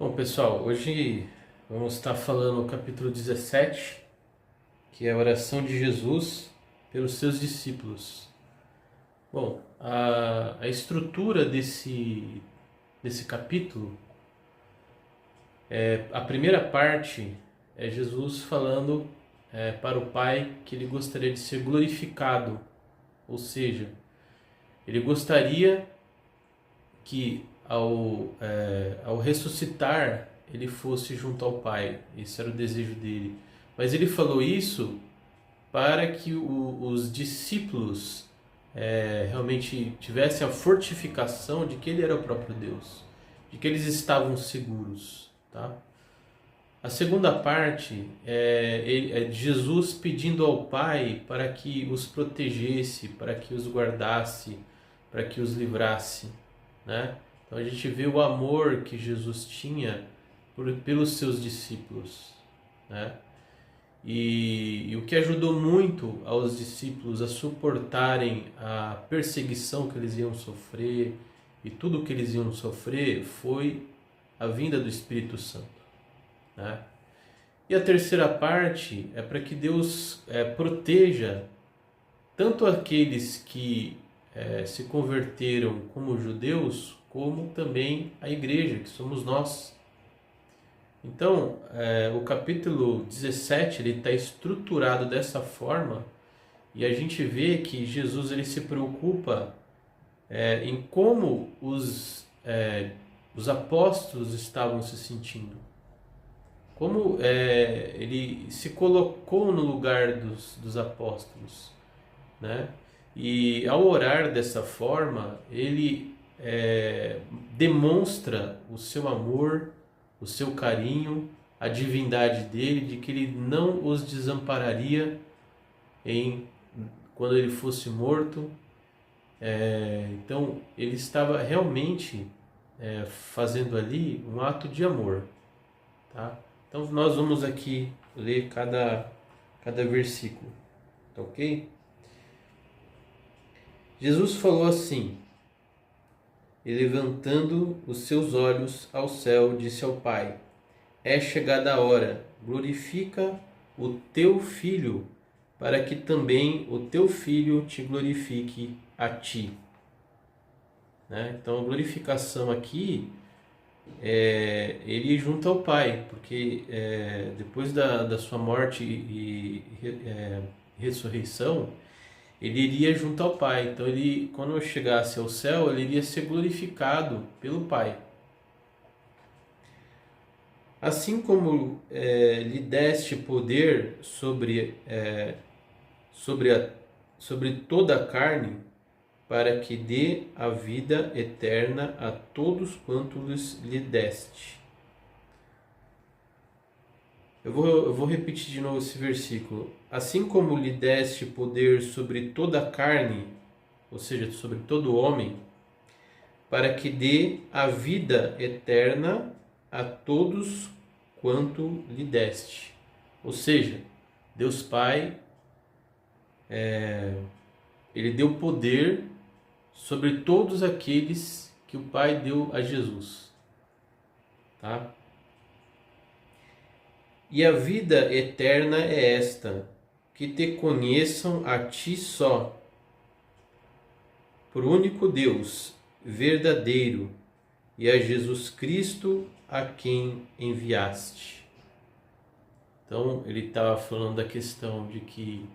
Bom, pessoal, hoje vamos estar falando o capítulo 17, que é a oração de Jesus pelos seus discípulos. Bom, a estrutura desse capítulo, a primeira parte é Jesus falando para o Pai que ele gostaria de ser glorificado, ou seja, ele gostaria que ao ressuscitar ele fosse junto ao Pai. Esse era o desejo dele. Mas ele falou isso para que os discípulos realmente tivessem a fortificação de que ele era o próprio Deus, de que eles estavam seguros. Tá? A segunda parte é de Jesus pedindo ao Pai para que os protegesse, para que os guardasse, para que os livrasse, né? Então a gente vê o amor que Jesus tinha pelos seus discípulos, né? E o que ajudou muito aos discípulos a suportarem a perseguição que eles iam sofrer e tudo o que eles iam sofrer foi a vinda do Espírito Santo, né? E a terceira parte é para que Deus proteja tanto aqueles que se converteram como judeus, como também a igreja, que somos nós. Então, o capítulo 17 ele está estruturado dessa forma, e a gente vê que Jesus ele se preocupa em como os apóstolos estavam se sentindo, como ele se colocou no lugar dos apóstolos, né? E ao orar dessa forma, ele demonstra o seu amor, o seu carinho, a divindade dele, de que ele não os desampararia quando ele fosse morto. Então, ele estava realmente fazendo ali um ato de amor. Tá? Então, nós vamos aqui ler cada versículo. Tá ok? Jesus falou assim, e levantando os seus olhos ao céu, disse ao Pai: é chegada a hora, glorifica o teu Filho, para que também o teu Filho te glorifique a ti. Né? Então a glorificação aqui é ele junto ao Pai, porque depois da sua morte e ressurreição, ele iria junto ao Pai. Então ele, quando chegasse ao céu, ele iria ser glorificado pelo Pai. Assim como lhe deste poder sobre toda a carne, para que dê a vida eterna a todos quantos lhe deste. Eu vou repetir de novo esse versículo. Assim como lhe deste poder sobre toda a carne, ou seja, sobre todo homem, para que dê a vida eterna a todos quanto lhe deste. Ou seja, Deus Pai, ele deu poder sobre todos aqueles que o Pai deu a Jesus. Tá? E a vida eterna é esta, que te conheçam a ti só, por único Deus, verdadeiro, e a Jesus Cristo, a quem enviaste. Então, ele estava falando da questão de que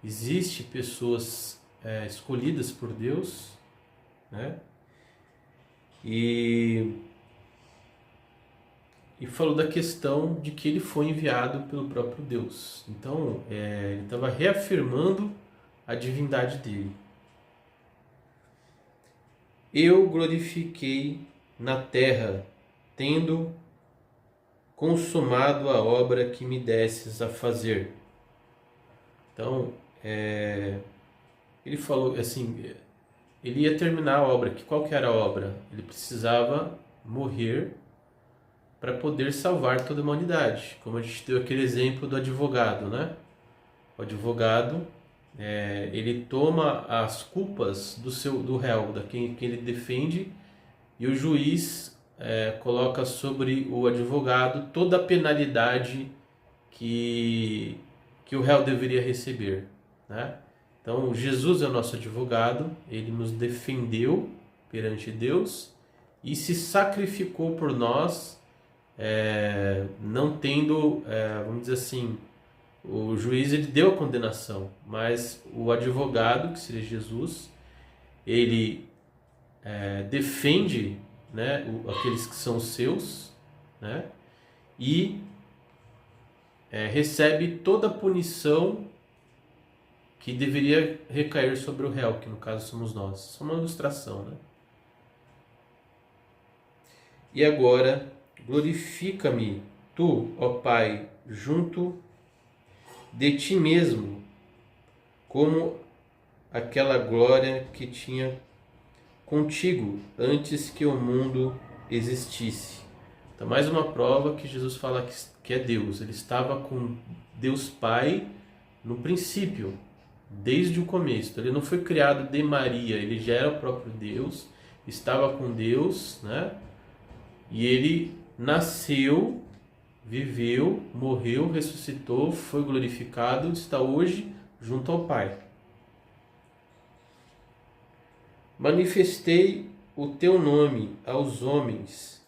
existe pessoas escolhidas por Deus, né? E falou da questão de que ele foi enviado pelo próprio Deus. Então, ele estava reafirmando a divindade dele. Eu glorifiquei na terra, tendo consumado a obra que me desses a fazer. Então, ele falou assim, ele ia terminar a obra. Qual que era a obra? Ele precisava morrer para poder salvar toda a humanidade. Como a gente deu aquele exemplo do advogado, né? O advogado, ele toma as culpas do réu, da quem ele defende, e o juiz coloca sobre o advogado toda a penalidade que o réu deveria receber, né? Então, Jesus é o nosso advogado, ele nos defendeu perante Deus e se sacrificou por nós, não tendo, vamos dizer assim, o juiz ele deu a condenação, mas o advogado, que seria Jesus, ele defende, né, aqueles que são seus, né, e recebe toda a punição que deveria recair sobre o réu, que no caso somos nós. Isso é uma ilustração, né? E agora, glorifica-me tu, ó Pai, junto de ti mesmo, como aquela glória que tinha contigo antes que o mundo existisse. Então, mais uma prova que Jesus fala que é Deus. Ele estava com Deus Pai no princípio, desde o começo. Ele não foi criado de Maria, ele já era o próprio Deus, estava com Deus, né? E ele nasceu, viveu, morreu, ressuscitou, foi glorificado, está hoje junto ao Pai. Manifestei o teu nome aos homens,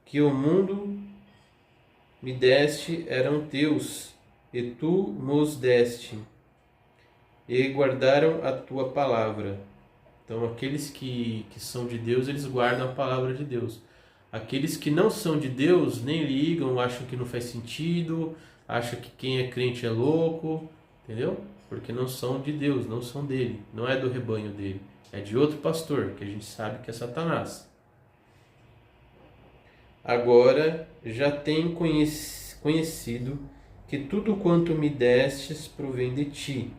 que o mundo me deste eram teus, e tu nos deste, e guardaram a tua palavra. Então, aqueles que são de Deus, eles guardam a palavra de Deus. Aqueles que não são de Deus, nem ligam, acham que não faz sentido, acham que quem é crente é louco, entendeu? Porque não são de Deus, não são dele, não é do rebanho dele. É de outro pastor, que a gente sabe que é Satanás. Agora já tenho conhecido que tudo quanto me destes provém de ti,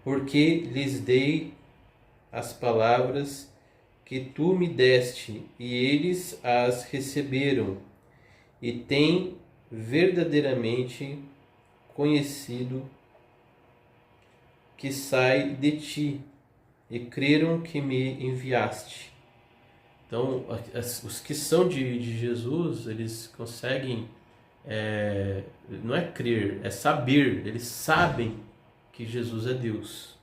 porque lhes dei as palavras que tu me deste, e eles as receberam, e têm verdadeiramente conhecido que sai de ti, e creram que me enviaste. Então, os que são de Jesus, eles conseguem, não é crer, é saber, eles sabem que Jesus é Deus.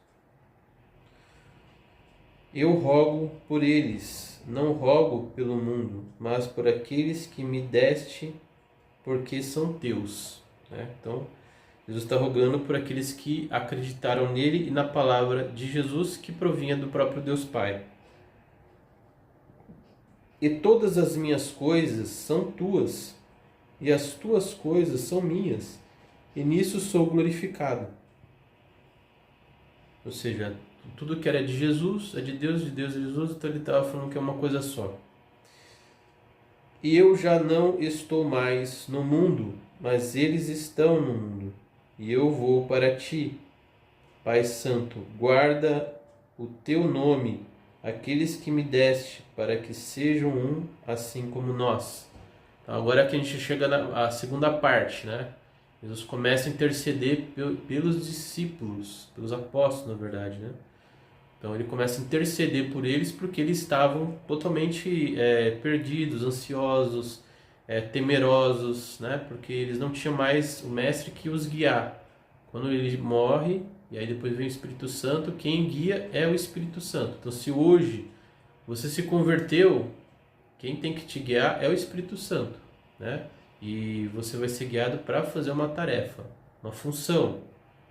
Eu rogo por eles, não rogo pelo mundo, mas por aqueles que me deste, porque são teus. Né? Então, Jesus está rogando por aqueles que acreditaram nele e na palavra de Jesus, que provinha do próprio Deus Pai. E todas as minhas coisas são tuas, e as tuas coisas são minhas, e nisso sou glorificado. Ou seja, tudo que era de Jesus é de Deus é de Jesus, então ele estava falando que é uma coisa só. E eu já não estou mais no mundo, mas eles estão no mundo, e eu vou para ti. Pai Santo, guarda o teu nome, aqueles que me deste, para que sejam um, assim como nós. Então, agora é que a gente chega na segunda parte, né? Jesus começa a interceder pelos discípulos, pelos apóstolos, na verdade, né? Então ele começa a interceder por eles porque eles estavam totalmente perdidos, ansiosos, temerosos, né? Porque eles não tinham mais o mestre que os guiar. Quando ele morre, e aí depois vem o Espírito Santo, quem guia é o Espírito Santo. Então, se hoje você se converteu, quem tem que te guiar é o Espírito Santo, né? E você vai ser guiado para fazer uma tarefa, uma função.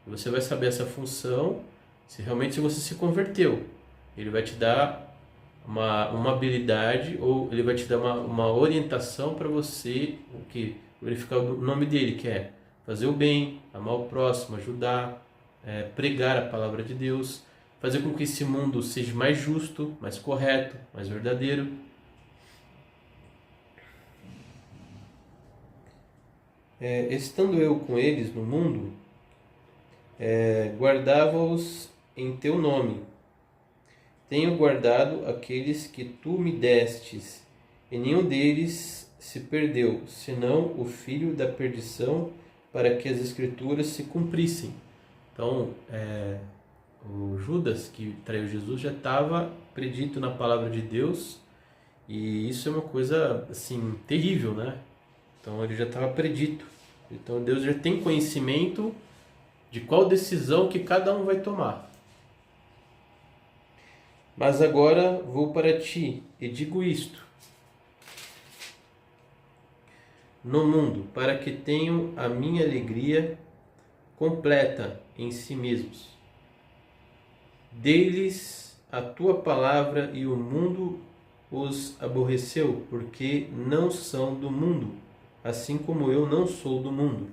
E você vai saber essa função se realmente você se converteu. Ele vai te dar uma habilidade, ou ele vai te dar uma orientação para você verificar o nome dele, que é fazer o bem, amar o próximo, ajudar, pregar a palavra de Deus, fazer com que esse mundo seja mais justo, mais correto, mais verdadeiro. Estando eu com eles no mundo, guardava-os em teu nome. Tenho guardado aqueles que tu me destes, e nenhum deles se perdeu, senão o filho da perdição, para que as escrituras se cumprissem. Então, o Judas, que traiu Jesus, já estava predito na palavra de Deus, E isso é uma coisa assim terrível, né? Então ele já estava predito. Então Deus já tem conhecimento de qual decisão que cada um vai tomar. Mas agora vou para ti e digo isto no mundo, para que tenham a minha alegria completa em si mesmos. Dei-lhes a tua palavra e o mundo os aborreceu, porque não são do mundo, assim como eu não sou do mundo.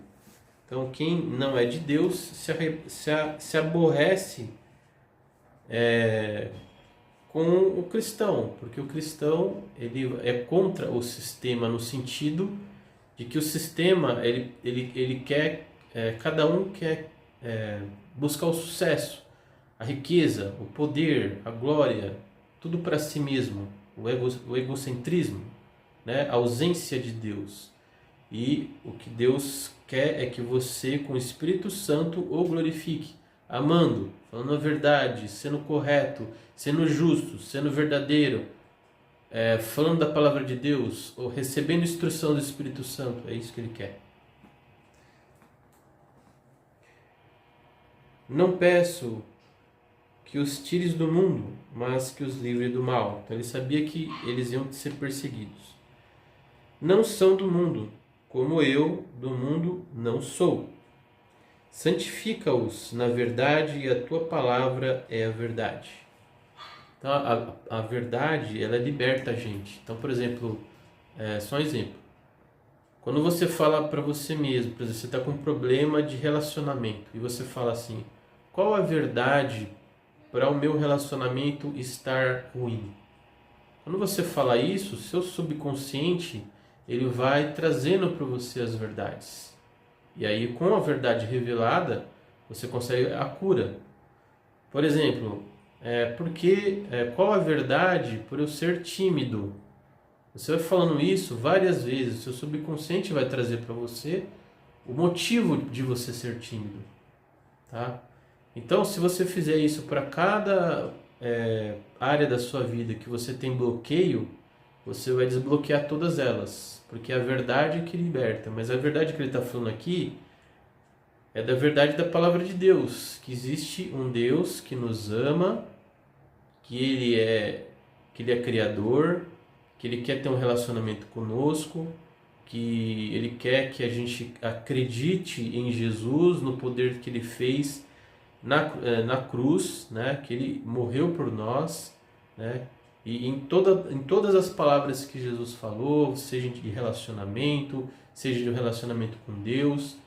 Então, quem não é de Deus se aborrece com o cristão, porque o cristão ele é contra o sistema no sentido de que o sistema ele quer, cada um quer buscar o sucesso, a riqueza, o poder, a glória, tudo para si mesmo, o egocentrismo, né? A ausência de Deus. E o que Deus quer é que você, com o Espírito Santo, o glorifique, amando, falando a verdade, sendo correto, sendo justo, sendo verdadeiro, falando da palavra de Deus, ou recebendo instrução do Espírito Santo. É isso que Ele quer. Não peço que os tires do mundo, mas que os livre do mal. Então ele sabia que eles iam ser perseguidos. Não são do mundo, como eu do mundo não sou. Santifica-os na verdade, e a tua palavra é a verdade. Então a verdade, ela liberta a gente. Então, por exemplo, só um exemplo. Quando você fala para você mesmo, por exemplo, você está com um problema de relacionamento e você fala assim: qual a verdade para o meu relacionamento estar ruim? Quando você fala isso, seu subconsciente ele vai trazendo para você as verdades. E aí, com a verdade revelada, você consegue a cura. Por exemplo, qual a verdade por eu ser tímido? Você vai falando isso várias vezes, o seu subconsciente vai trazer para você o motivo de você ser tímido, tá? Então, se você fizer isso para cada área da sua vida que você tem bloqueio, você vai desbloquear todas elas, porque é a verdade que liberta. Mas a verdade que ele está falando aqui é da verdade da palavra de Deus, que existe um Deus que nos ama, que Ele é criador, que Ele quer ter um relacionamento conosco, que Ele quer que a gente acredite em Jesus, no poder que Ele fez na cruz, né? Que Ele morreu por nós, né? E em todas as palavras que Jesus falou, seja de relacionamento, seja de um relacionamento com Deus,